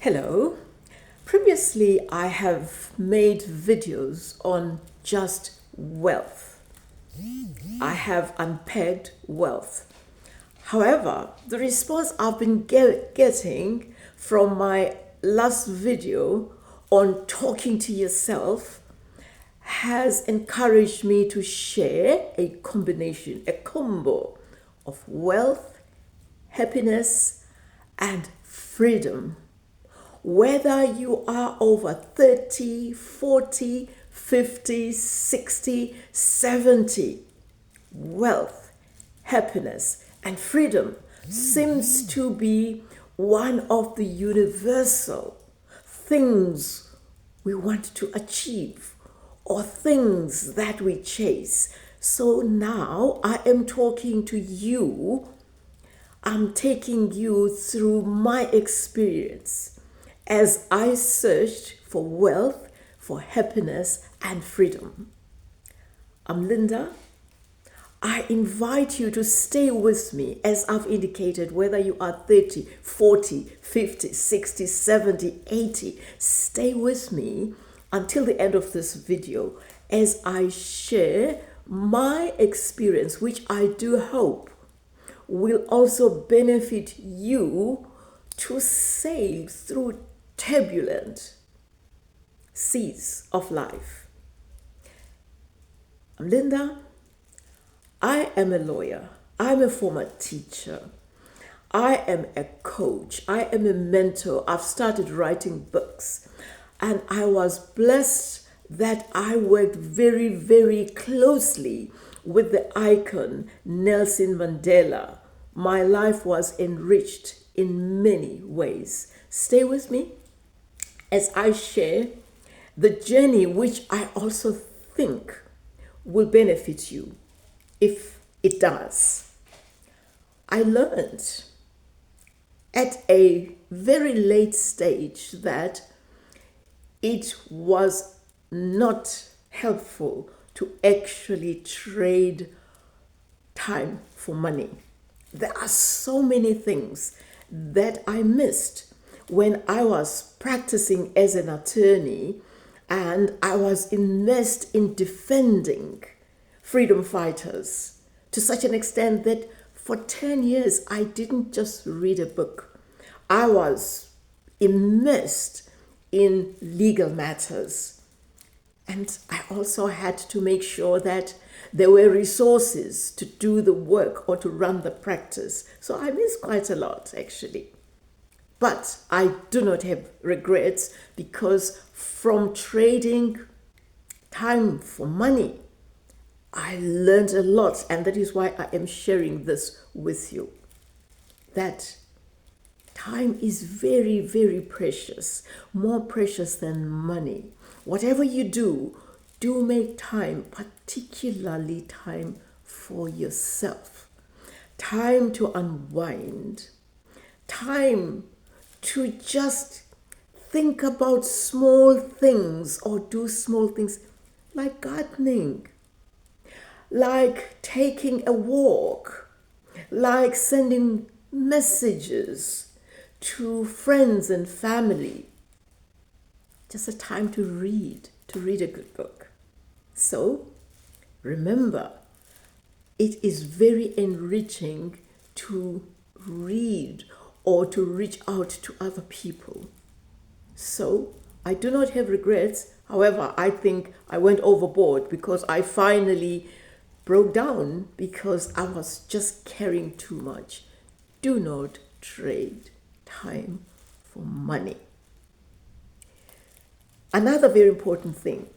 Hello. Previously, I have made videos on just wealth. I have unpegged wealth. However, the response I've been getting from my last video on talking to yourself has encouraged me to share a combination, a combo of wealth, happiness, and freedom. Whether you are over 30, 40, 50, 60, 70, wealth, happiness, and freedom seems to be one of the universal things we want to achieve or things that we chase. So now I am talking to you. I'm taking you through my experience as I searched for wealth, for happiness, and freedom. I'm Linda. I invite you to stay with me as I've indicated, whether you are 30, 40, 50, 60, 70, 80, stay with me until the end of this video as I share my experience, which I do hope will also benefit you to sail through turbulent seas of life. I'm Linda. I am a lawyer. I'm a former teacher. I am a coach. I am a mentor. I've started writing books. And I was blessed that I worked very, very closely with the icon Nelson Mandela. My life was enriched in many ways. Stay with me as I share the journey, which I also think will benefit you if it does. I learned at a very late stage that it was not helpful to actually trade time for money. There are so many things that I missed when I was practicing as an attorney and I was immersed in defending freedom fighters to such an extent that for 10 years I didn't just read a book. I was immersed in legal matters. And I also had to make sure that there were resources to do the work or to run the practice. So I missed quite a lot, actually. But I do not have regrets because from trading time for money, I learned a lot. And that is why I am sharing this with you. That time is very, very precious, more precious than money. Whatever you do make time, particularly time for yourself. Time to unwind. Time to just think about small things or do small things like gardening, like taking a walk, like sending messages to friends and family. Just a time to read a good book. So remember, it is very enriching to read or to reach out to other people. So I do not have regrets. However, I think I went overboard because I finally broke down because I was just carrying too much. Do not trade time for money. Another very important thing,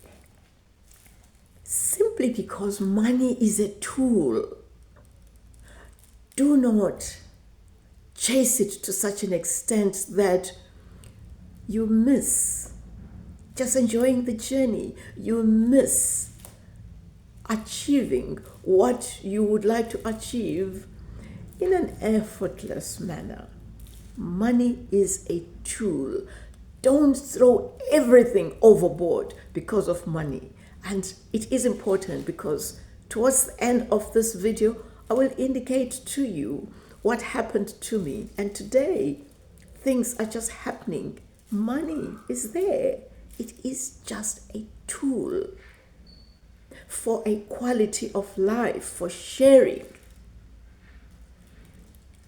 simply because money is a tool, do not chase it to such an extent that you miss just enjoying the journey. You miss achieving what you would like to achieve in an effortless manner. Money is a tool. Don't throw everything overboard because of money. And it is important because towards the end of this video, I will indicate to you what happened to me. And today, things are just happening Money is there. It is just a tool for a quality of life, for sharing.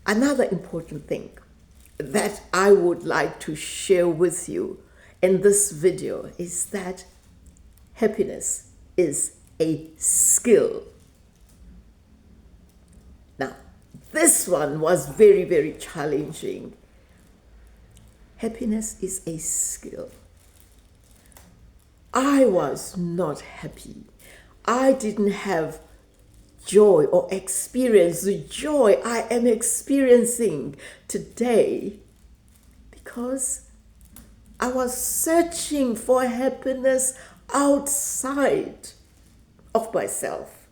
Another important thing that I would like to share with you in this video is that happiness is a skill. Now, this one was very, very challenging. Happiness is a skill. I was not happy. I didn't have joy or experience the joy I am experiencing today because I was searching for happiness outside of myself.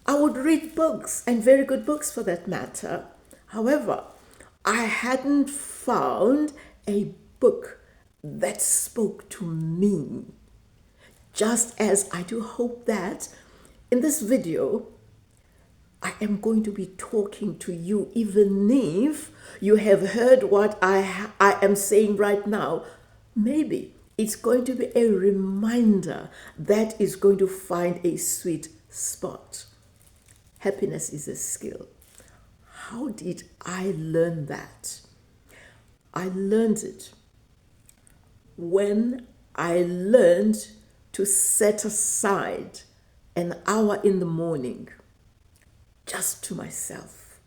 I would read books, and very good books for that matter. However, I hadn't found a book that spoke to me. Just as I do hope that in this video, I am going to be talking to you, even if you have heard what I am saying right now. Maybe it's going to be a reminder that is going to find a sweet spot. Happiness is a skill. How did I learn that? I learned it when I learned to set aside an hour in the morning just to myself.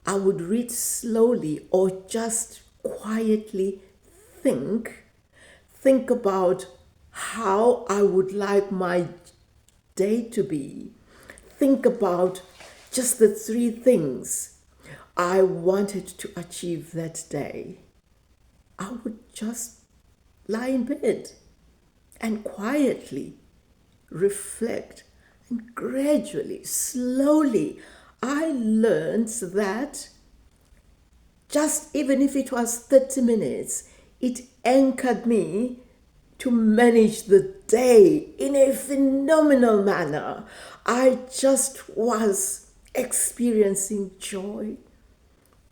I would read slowly or just quietly think about how I would like my day to be. Think about just the 3 things I wanted to achieve that day. I would just lie in bed and quietly reflect. And gradually, slowly, I learned that just even if it was 30 minutes, it anchored me to manage the day in a phenomenal manner. I just was experiencing joy,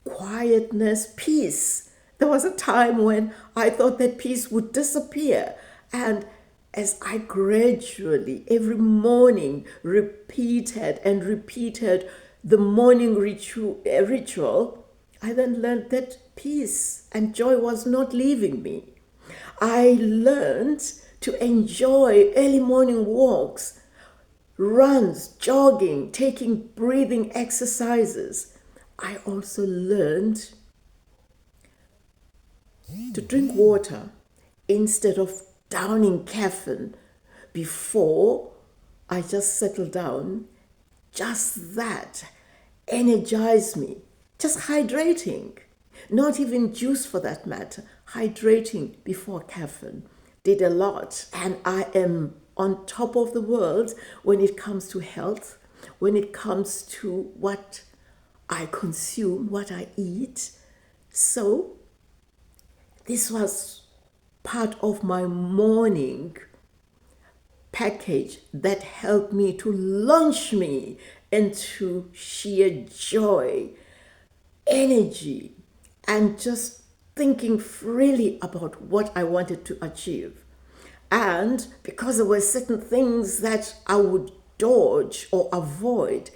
quietness, peace. There was a time when I thought that peace would disappear. And as I gradually, every morning, repeated the morning ritual, I then learned that peace and joy was not leaving me. I learned to enjoy early morning walks, runs, jogging, taking breathing exercises. I also learned to drink water instead of downing caffeine before I just settle down. Just that energized me. Just hydrating, not even juice for that matter, hydrating before caffeine did a lot. And I am on top of the world when it comes to health, when it comes to what I consume, what I eat. So this was part of my morning package that helped me to launch me into sheer joy, energy, and just thinking freely about what I wanted to achieve. And because there were certain things that I would dodge or avoid,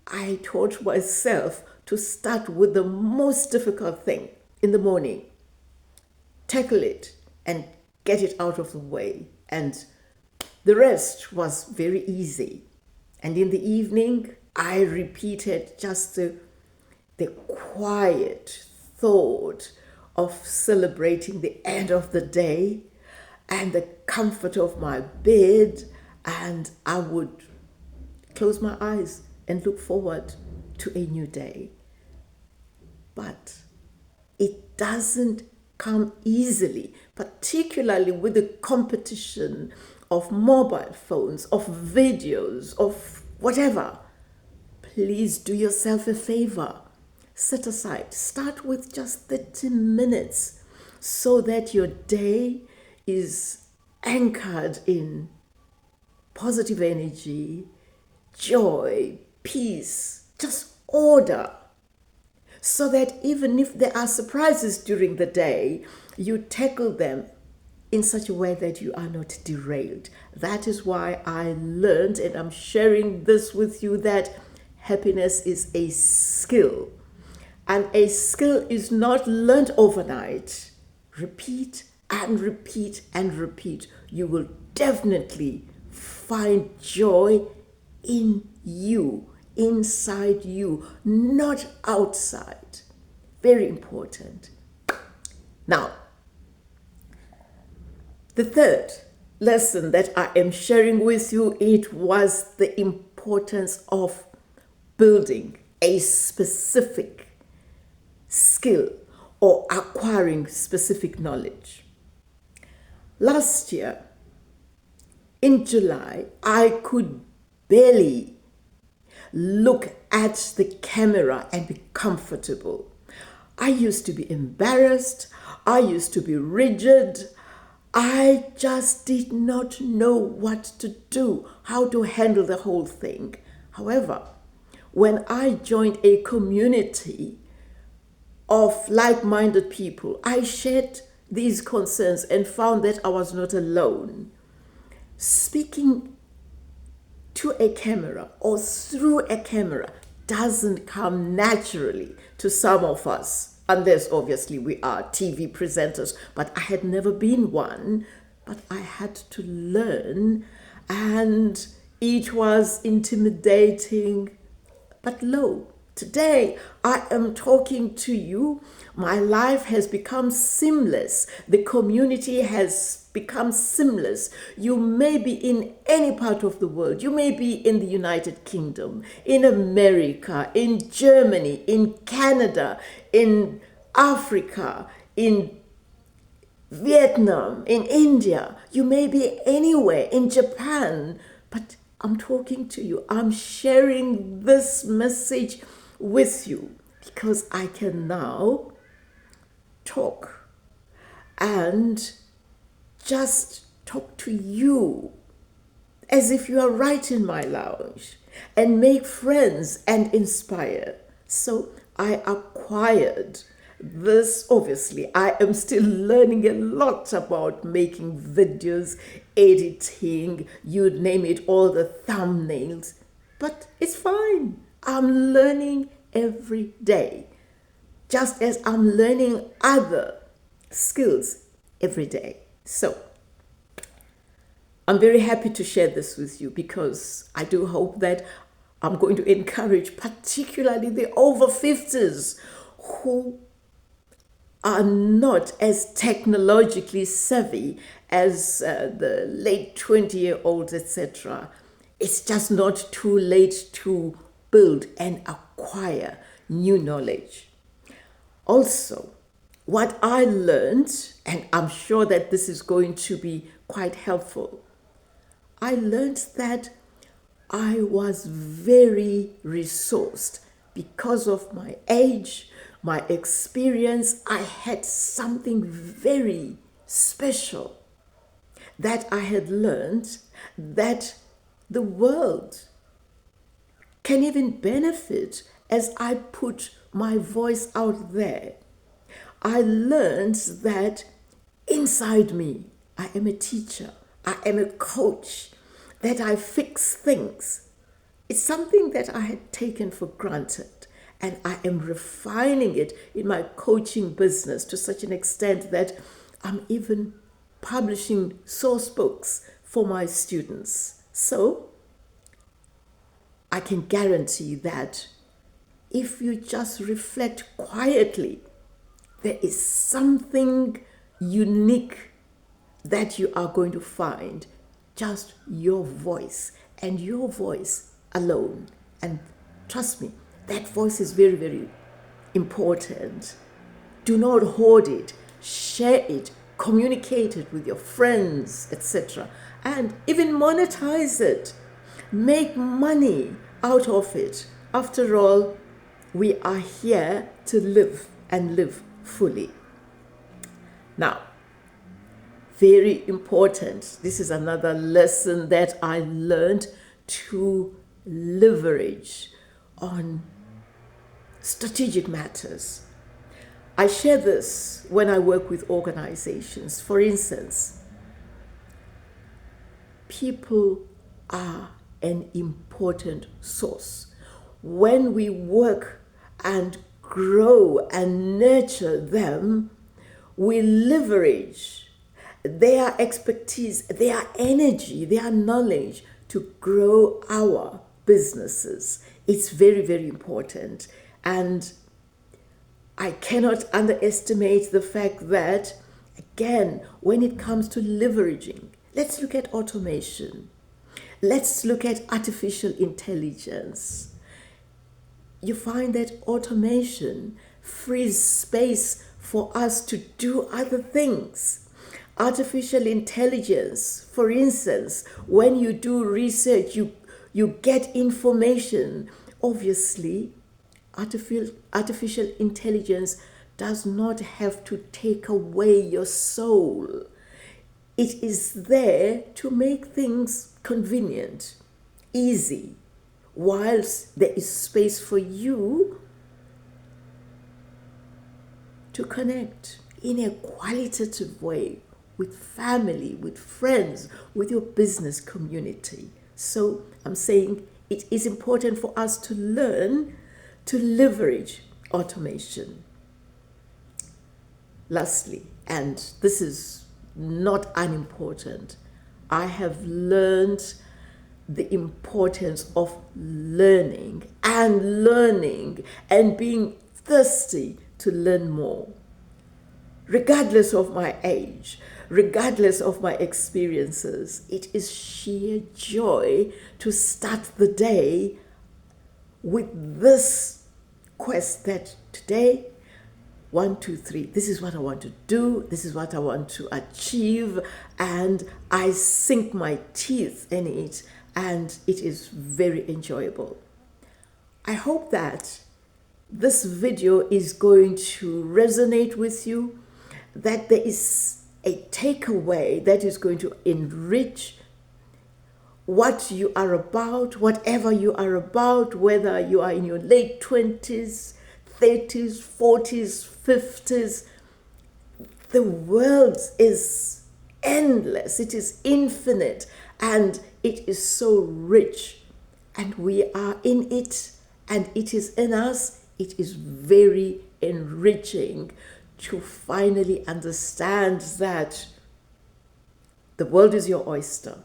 I taught myself to start with the most difficult thing in the morning, tackle it and get it out of the way. And the rest was very easy. And in the evening, I repeated just the quiet thought of celebrating the end of the day and the comfort of my bed. And I would close my eyes and look forward to a new day. But it doesn't come easily, particularly with the competition of mobile phones, of videos, of whatever. Please do yourself a favor. Set aside, start with just 30 minutes so that your day is anchored in positive energy, joy, peace, just order. so that even if there are surprises during the day, you tackle them in such a way that you are not derailed. That is why I learned, and I'm sharing this with you, that happiness is a skill. And a skill is not learned overnight. Repeat and repeat and repeat. You will definitely find joy in you, inside you, not outside. Very important. Now, the third lesson that I am sharing with you, it was the importance of building a specific skill or acquiring specific knowledge. Last year, in July, I could barely look at the camera and be comfortable. I used to be embarrassed. I used to be rigid. I just did not know what to do, how to handle the whole thing. However, when I joined a community of like-minded people, I shared these concerns and found that I was not alone. Speaking to a camera or through a camera doesn't come naturally to some of us, unless obviously we are TV presenters, but I had never been one, but I had to learn, and it was intimidating. But lo, today I am talking to you. My life has become seamless. The community has become seamless. You may be in any part of the world. You may be in the United Kingdom, in America, in Germany, in Canada, in Africa, in Vietnam, in India. You may be anywhere, in Japan, but I'm talking to you. I'm sharing this message with you because I can now talk and just talk to you as if you are right in my lounge and make friends and inspire. So I acquired this. Obviously, I am still learning a lot about making videos, editing, you name it, all the thumbnails. But it's fine. I'm learning every day, just as I'm learning other skills every day. So I'm very happy to share this with you because I do hope that I'm going to encourage particularly the over 50s who are not as technologically savvy as the late 20-year-olds, etc. It's just not too late to build and acquire new knowledge. Also, what I learned, and I'm sure that this is going to be quite helpful, I learned that I was very resourced because of my age, my experience. I had something very special that I had learned that the world can even benefit as I put my voice out there. I learned that inside me, I am a teacher, I am a coach, that I fix things. It's something that I had taken for granted, and I am refining it in my coaching business to such an extent that I'm even publishing source books for my students. So I can guarantee that if you just reflect quietly, there is something unique that you are going to find, just your voice and your voice alone. And trust me, that voice is very, very important. Do not hoard it, share it, communicate it with your friends, etc. And even monetize it. Make money out of it. After all, we are here to live and live fully. Now, very important, this is another lesson that I learned, to leverage on Strategic matters. I share this when I work with organizations. For instance, people are an important source. When we work and grow and nurture them, we leverage their expertise, their energy, their knowledge to grow our businesses. It's very, very important. And I cannot underestimate the fact that, again, when it comes to leveraging, let's look at automation. Let's look at artificial intelligence. You find that automation frees space for us to do other things. Artificial intelligence, for instance, when you do research, you get information. Obviously, artificial intelligence does not have to take away your soul. It is there to make things convenient, easy, whilst there is space for you to connect in a qualitative way with family, with friends, with your business community. So I'm saying it is important for us to learn to leverage automation. Lastly, and this is not unimportant, I have learned the importance of learning and being thirsty to learn more. Regardless of my age, regardless of my experiences, it is sheer joy to start the day with this quest that today, 1, 2, 3, this is what I want to do, this is what I want to achieve, and I sink my teeth in it, and it is very enjoyable. I hope that this video is going to resonate with you, that there is a takeaway that is going to enrich what you are about, whatever you are about, whether you are in your late 20s, 30s, 40s, 50s. The world is endless, it is infinite, and it is so rich, and we are in it, and it is in us. It is very enriching to finally understand that the world is your oyster,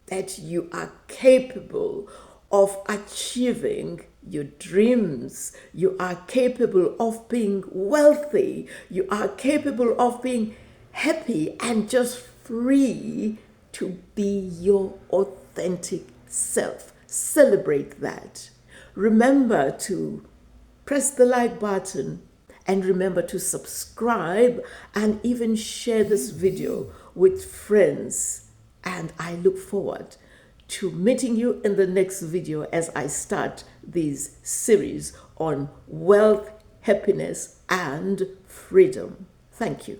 that you are capable of achieving your dreams, you are capable of being wealthy, you are capable of being happy and just free to be your authentic self. Celebrate that. Remember to press the like button, and remember to subscribe and even share this video with friends. And I look forward to meeting you in the next video as I start this series on wealth, happiness, and freedom. Thank you.